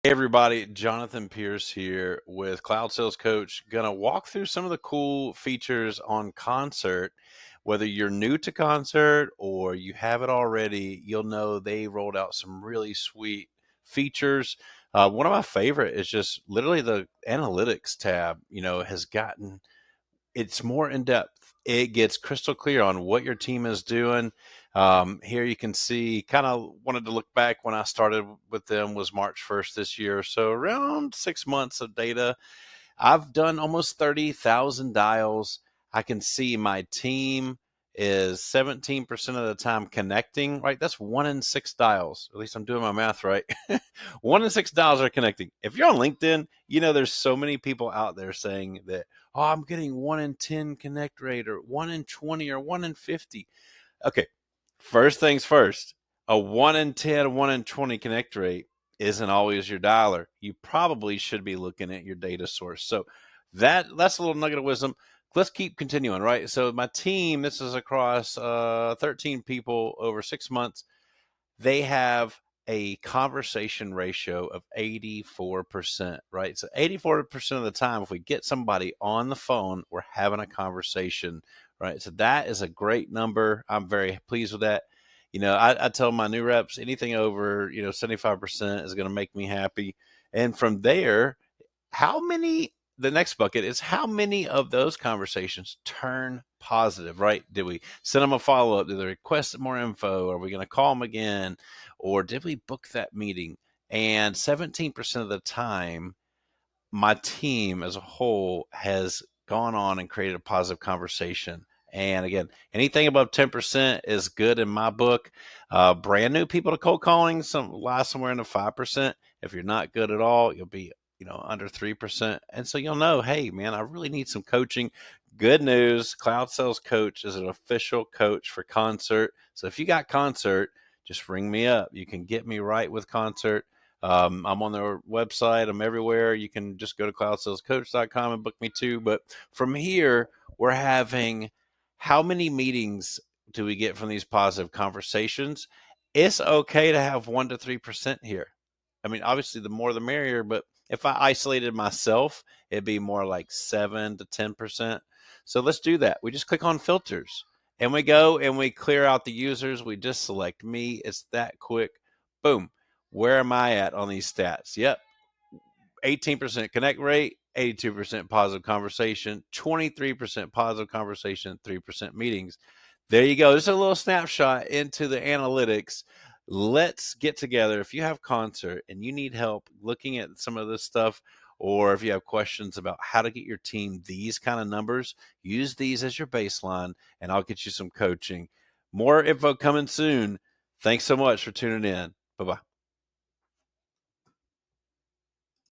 Hey everybody, Jonathan Pierce here with Cloud Sales Coach. Gonna walk through some of the cool features on Concert. Whether you're new to Concert or you have it already, you'll know they rolled out some really sweet features. One of my favorite is just literally the analytics tab, has gotten it's more in depth. It gets crystal clear on what your team is doing. Here you can see, kind of wanted to look back when I started with them was March 1st this year. So around 6 months of data. I've done almost 30,000 dials. I can see my team is 17% of the time connecting, right? That's 1 in 6 dials. At least I'm doing my math right. 1 in 6 dials are connecting. If you're on LinkedIn, there's so many people out there saying that, oh, I'm getting 1 in 10 connect rate or 1 in 20 or 1 in 50. Okay, first things first, a 1 in 10, 1 in 20 connect rate isn't always your dialer. You probably should be looking at your data source. So that's a little nugget of wisdom. Let's keep continuing, right? So my team, this is across 13 people over 6 months. They have a conversation ratio of 84%, right? So 84% of the time, if we get somebody on the phone, we're having a conversation, right? So that is a great number. I'm very pleased with that. I tell my new reps anything over, 75% is going to make me happy. And from there, the next bucket is how many of those conversations turn positive, right? Did we send them a follow-up? Did they request more info? Are we going to call them again? Or did we book that meeting? And 17% of the time, my team as a whole has gone on and created a positive conversation. And again, anything above 10% is good in my book. Brand new people to cold calling, lie somewhere in the 5%. If you're not good at all, you'll be, under 3%. And so you'll know, hey, man, I really need some coaching. Good news, Cloud Sales Coach is an official coach for Concert. So if you got Concert, just ring me up. You can get me right with Concert. I'm on their website. I'm everywhere. You can just go to cloudsalescoach.com and book me too. But from here, we're having how many meetings do we get from these positive conversations? It's okay to have 1 to 3% here. I mean, obviously, the more the merrier. But if I isolated myself, it'd be more like 7 to 10%. So let's do that. We just click on filters and we go and we clear out the users. We just select me. It's that quick. Boom. Where am I at on these stats? Yep. 18% connect rate, 82% positive conversation, 23% positive conversation, 3% meetings. There you go. Just a little snapshot into the analytics. Let's get together. If you have Concert and you need help looking at some of this stuff, or if you have questions about how to get your team these kind of numbers, use these as your baseline, and I'll get you some coaching. More info coming soon. Thanks so much for tuning in. Bye-bye.